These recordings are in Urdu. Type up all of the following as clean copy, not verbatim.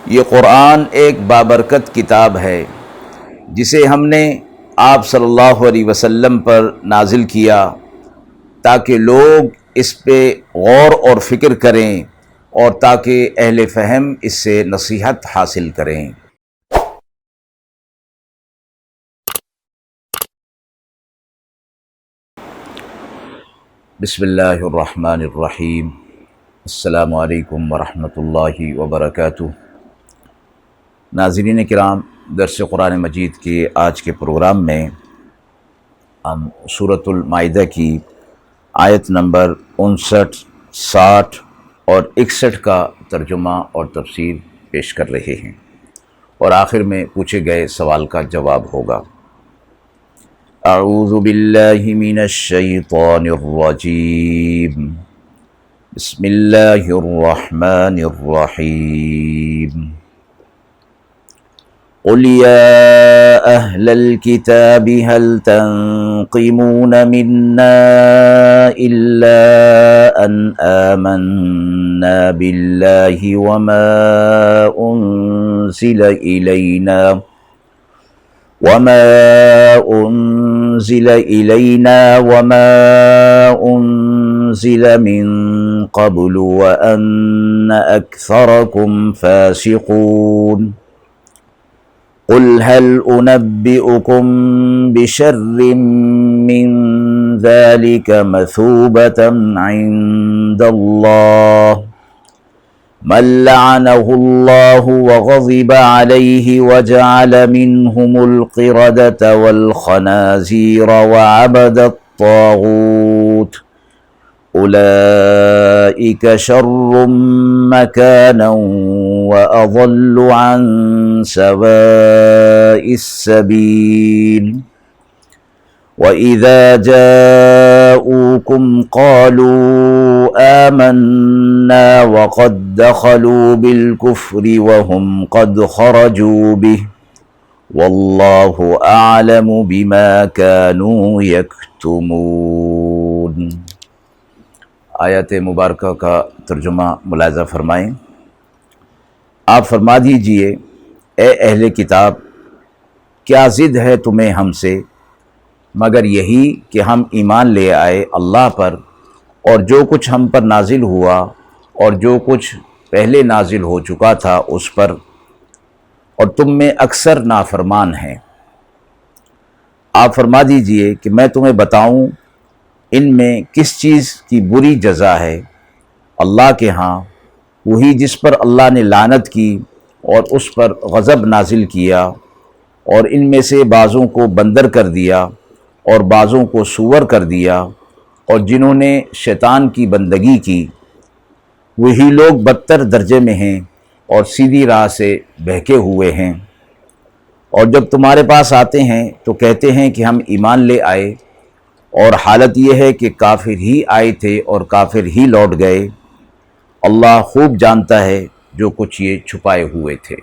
یہ قرآن ایک بابرکت کتاب ہے جسے ہم نے آپ صلی اللہ علیہ وسلم پر نازل کیا تاکہ لوگ اس پہ غور اور فکر کریں اور تاکہ اہل فہم اس سے نصیحت حاصل کریں۔ بسم اللہ الرحمن الرحیم۔ السلام علیکم ورحمۃ اللہ وبرکاتہ۔ ناظرین کرام، درس قرآن مجید کے آج کے پروگرام میں ہم سورۃ المائدہ کی آیت نمبر 59، 60 اور 61 کا ترجمہ اور تفسیر پیش کر رہے ہیں، اور آخر میں پوچھے گئے سوال کا جواب ہوگا۔ اعوذ باللہ من الشیطان الرجیم، بسم اللہ الرحمن الرحیم۔ قل يا أهل الكتاب هل تنقمون منا إلا أن آمنا بالله وما أنزل إلينا وما أنزل من قبل وأن أكثركم فاسقون۔ قل هل أنبئكم بشر من ذلك مثوبة عند الله من لعنه الله وغضب عليه وجعل منهم القردة والخنازير وعبد الطاغوت أولئك شر مكانا وأضل عن سواء السبيل۔ وإذا جاءوكم قالوا آمنا وقد دخلوا بالكفر وهم قد خرجوا به والله أعلم بما كانوا يكتمون۔ آیت مبارکہ کا ترجمہ ملاحظہ فرمائیں۔ آپ فرما دیجئے، اے اہل کتاب، کیا ضد ہے تمہیں ہم سے مگر یہی کہ ہم ایمان لے آئے اللہ پر اور جو کچھ ہم پر نازل ہوا اور جو کچھ پہلے نازل ہو چکا تھا اس پر، اور تم میں اکثر نافرمان ہیں۔ آپ فرما دیجئے کہ میں تمہیں بتاؤں ان میں کس چیز کی بری جزا ہے اللہ کے ہاں؟ وہی جس پر اللہ نے لعنت کی اور اس پر غضب نازل کیا، اور ان میں سے بعضوں کو بندر کر دیا اور بعضوں کو سور کر دیا، اور جنہوں نے شیطان کی بندگی کی وہی لوگ بدتر درجے میں ہیں اور سیدھی راہ سے بہکے ہوئے ہیں۔ اور جب تمہارے پاس آتے ہیں تو کہتے ہیں کہ ہم ایمان لے آئے، اور حالت یہ ہے کہ کافر ہی آئے تھے اور کافر ہی لوٹ گئے۔ اللہ خوب جانتا ہے جو کچھ یہ چھپائے ہوئے تھے۔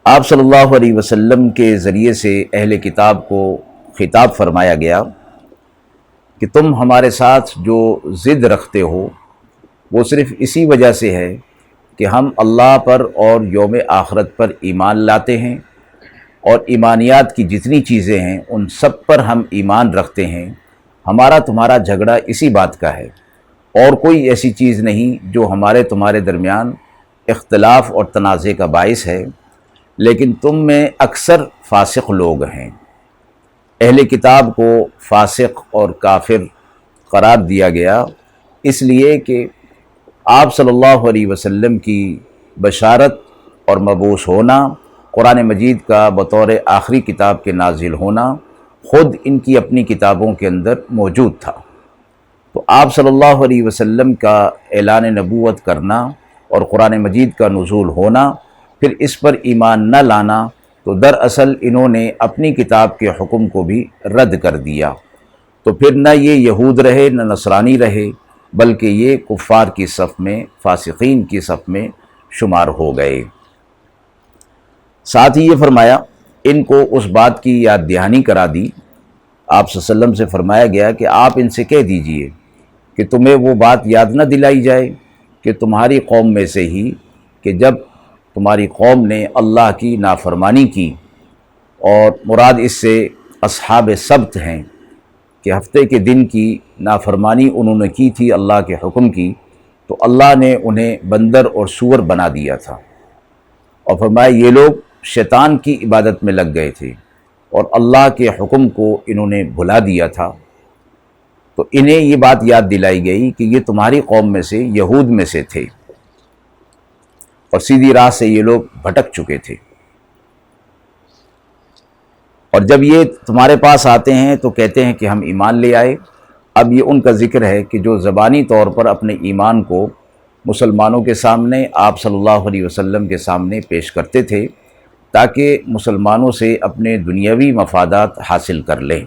آپ صلی اللہ علیہ وسلم کے ذریعے سے اہل کتاب کو خطاب فرمایا گیا کہ تم ہمارے ساتھ جو ضد رکھتے ہو وہ صرف اسی وجہ سے ہے کہ ہم اللہ پر اور یوم آخرت پر ایمان لاتے ہیں، اور ایمانیات کی جتنی چیزیں ہیں ان سب پر ہم ایمان رکھتے ہیں۔ ہمارا تمہارا جھگڑا اسی بات کا ہے، اور کوئی ایسی چیز نہیں جو ہمارے تمہارے درمیان اختلاف اور تنازع کا باعث ہے، لیکن تم میں اکثر فاسق لوگ ہیں۔ اہل کتاب کو فاسق اور کافر قرار دیا گیا اس لیے کہ آپ صلی اللہ علیہ وسلم کی بشارت اور مبعوث ہونا، قرآن مجید کا بطور آخری کتاب کے نازل ہونا خود ان کی اپنی کتابوں کے اندر موجود تھا۔ تو آپ صلی اللہ علیہ وسلم کا اعلان نبوت کرنا اور قرآن مجید کا نزول ہونا، پھر اس پر ایمان نہ لانا، تو دراصل انہوں نے اپنی کتاب کے حکم کو بھی رد کر دیا۔ تو پھر نہ یہ یہود رہے نہ نصرانی رہے، بلکہ یہ کفار کی صف میں، فاسقین کی صف میں شمار ہو گئے۔ ساتھ ہی یہ فرمایا ان کو اس بات کی یاد دہانی کرا دی، آپ صلی اللہ علیہ وسلم سے فرمایا گیا کہ آپ ان سے کہہ دیجئے کہ تمہیں وہ بات یاد نہ دلائی جائے کہ تمہاری قوم میں سے ہی کہ جب تمہاری قوم نے اللہ کی نافرمانی کی، اور مراد اس سے اصحاب سبت ہیں کہ ہفتے کے دن کی نافرمانی انہوں نے کی تھی اللہ کے حکم کی، تو اللہ نے انہیں بندر اور سور بنا دیا تھا، اور فرمایا یہ لوگ شیطان کی عبادت میں لگ گئے تھے اور اللہ کے حکم کو انہوں نے بھلا دیا تھا۔ تو انہیں یہ بات یاد دلائی گئی کہ یہ تمہاری قوم میں سے، یہود میں سے تھے، اور سیدھی راہ سے یہ لوگ بھٹک چکے تھے، اور جب یہ تمہارے پاس آتے ہیں تو کہتے ہیں کہ ہم ایمان لے آئے۔ اب یہ ان کا ذکر ہے کہ جو زبانی طور پر اپنے ایمان کو مسلمانوں کے سامنے، آپ صلی اللہ علیہ وسلم کے سامنے پیش کرتے تھے تاکہ مسلمانوں سے اپنے دنیاوی مفادات حاصل کر لیں۔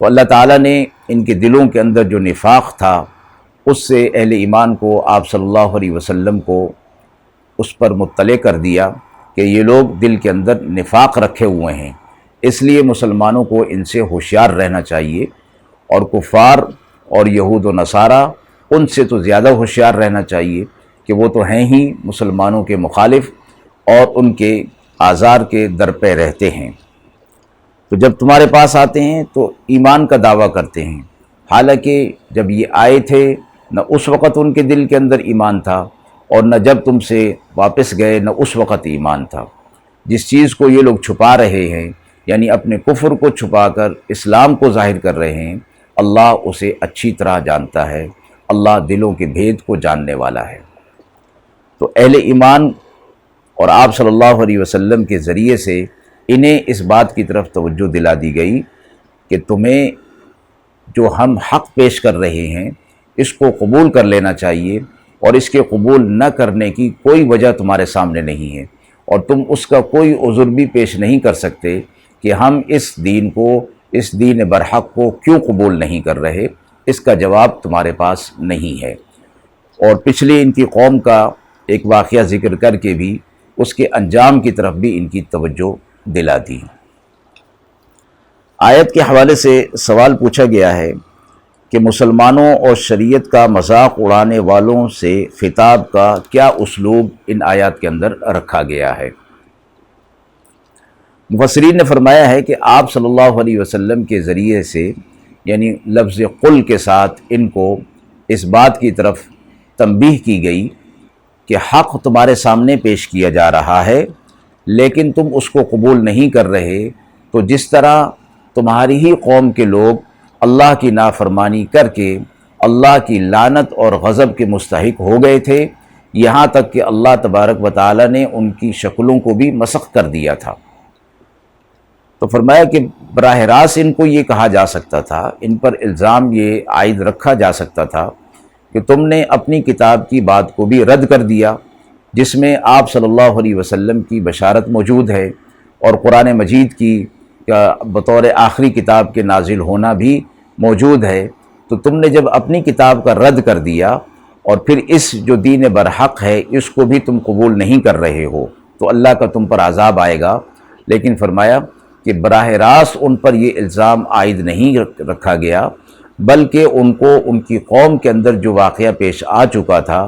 تو اللہ تعالیٰ نے ان کے دلوں کے اندر جو نفاق تھا اس سے اہل ایمان کو، آپ صلی اللہ علیہ وسلم کو اس پر مطلع کر دیا کہ یہ لوگ دل کے اندر نفاق رکھے ہوئے ہیں، اس لیے مسلمانوں کو ان سے ہوشیار رہنا چاہیے، اور کفار اور یہود و نصارہ ان سے تو زیادہ ہوشیار رہنا چاہیے کہ وہ تو ہیں ہی مسلمانوں کے مخالف اور ان کے آزار کے در پہ رہتے ہیں۔ تو جب تمہارے پاس آتے ہیں تو ایمان کا دعویٰ کرتے ہیں، حالانکہ جب یہ آئے تھے نہ اس وقت ان کے دل کے اندر ایمان تھا، اور نہ جب تم سے واپس گئے نہ اس وقت ایمان تھا۔ جس چیز کو یہ لوگ چھپا رہے ہیں، یعنی اپنے کفر کو چھپا کر اسلام کو ظاہر کر رہے ہیں، اللہ اسے اچھی طرح جانتا ہے، اللہ دلوں کے بھید کو جاننے والا ہے۔ تو اہل ایمان اور آپ صلی اللہ علیہ وسلم کے ذریعے سے انہیں اس بات کی طرف توجہ دلا دی گئی کہ تمہیں جو ہم حق پیش کر رہے ہیں اس کو قبول کر لینا چاہیے، اور اس کے قبول نہ کرنے کی کوئی وجہ تمہارے سامنے نہیں ہے، اور تم اس کا کوئی عذر بھی پیش نہیں کر سکتے کہ ہم اس دین کو، اس دین برحق کو کیوں قبول نہیں کر رہے، اس کا جواب تمہارے پاس نہیں ہے۔ اور پچھلی ان کی قوم کا ایک واقعہ ذکر کر کے بھی اس کے انجام کی طرف بھی ان کی توجہ دلا دی۔ آیت کے حوالے سے سوال پوچھا گیا ہے کہ مسلمانوں اور شریعت کا مذاق اڑانے والوں سے خطاب کا کیا اسلوب ان آیات کے اندر رکھا گیا ہے۔ مفسرین نے فرمایا ہے کہ آپ صلی اللہ علیہ وسلم کے ذریعے سے، یعنی لفظ قل کے ساتھ ان کو اس بات کی طرف تنبیہ کی گئی کہ حق تمہارے سامنے پیش کیا جا رہا ہے لیکن تم اس کو قبول نہیں کر رہے، تو جس طرح تمہاری ہی قوم کے لوگ اللہ کی نافرمانی کر کے اللہ کی لعنت اور غضب کے مستحق ہو گئے تھے، یہاں تک کہ اللہ تبارک و تعالی نے ان کی شکلوں کو بھی مسخ کر دیا تھا۔ تو فرمایا کہ براہ راست ان کو یہ کہا جا سکتا تھا، ان پر الزام یہ عائد رکھا جا سکتا تھا کہ تم نے اپنی کتاب کی بات کو بھی رد کر دیا جس میں آپ صلی اللہ علیہ وسلم کی بشارت موجود ہے، اور قرآن مجید کی بطور آخری کتاب کے نازل ہونا بھی موجود ہے۔ تو تم نے جب اپنی کتاب کا رد کر دیا اور پھر اس جو دین برحق ہے اس کو بھی تم قبول نہیں کر رہے ہو تو اللہ کا تم پر عذاب آئے گا۔ لیکن فرمایا کہ براہ راست ان پر یہ الزام عائد نہیں رکھا گیا، بلکہ ان کو ان کی قوم کے اندر جو واقعہ پیش آ چکا تھا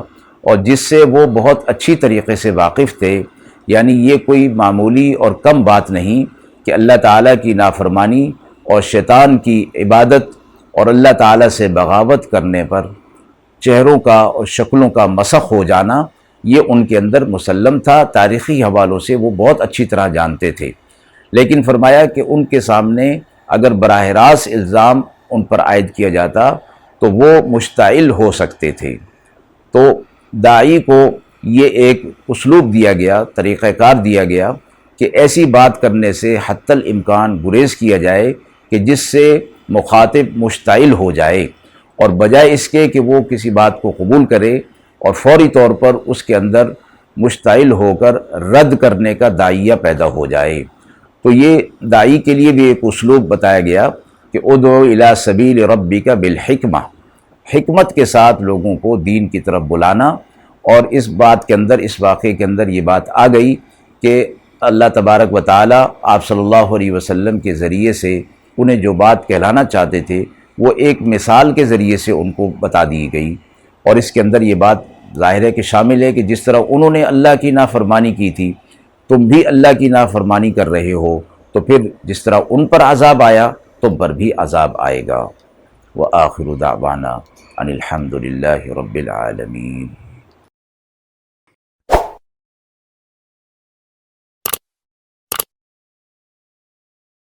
اور جس سے وہ بہت اچھی طریقے سے واقف تھے، یعنی یہ کوئی معمولی اور کم بات نہیں کہ اللہ تعالیٰ کی نافرمانی اور شیطان کی عبادت اور اللہ تعالیٰ سے بغاوت کرنے پر چہروں کا اور شکلوں کا مسخ ہو جانا یہ ان کے اندر مسلم تھا، تاریخی حوالوں سے وہ بہت اچھی طرح جانتے تھے۔ لیکن فرمایا کہ ان کے سامنے اگر براہ راست الزام ان پر عائد کیا جاتا تو وہ مشتعل ہو سکتے تھے۔ تو داعی کو یہ ایک اسلوب دیا گیا، طریقہ کار دیا گیا کہ ایسی بات کرنے سے حتی الامکان گریز کیا جائے کہ جس سے مخاطب مشتعل ہو جائے، اور بجائے اس کے کہ وہ کسی بات کو قبول کرے اور فوری طور پر اس کے اندر مشتعل ہو کر رد کرنے کا داعیہ پیدا ہو جائے۔ تو یہ داعی کے لیے بھی ایک اسلوب بتایا گیا کہ ادعو الی سبیل ربک بالحکمہ، حکمت کے ساتھ لوگوں کو دین کی طرف بلانا۔ اور اس بات کے اندر، اس واقعے کے اندر یہ بات آ گئی کہ اللہ تبارک و تعالی آپ صلی اللہ علیہ وسلم کے ذریعے سے انہیں جو بات کہلانا چاہتے تھے وہ ایک مثال کے ذریعے سے ان کو بتا دی گئی، اور اس کے اندر یہ بات ظاہر ہے کہ شامل ہے کہ جس طرح انہوں نے اللہ کی نافرمانی کی تھی تم بھی اللہ کی نافرمانی کر رہے ہو، تو پھر جس طرح ان پر عذاب آیا تم پر بھی عذاب آئے گا۔ وآخر دعوانا ان الحمد للہ رب العالمین۔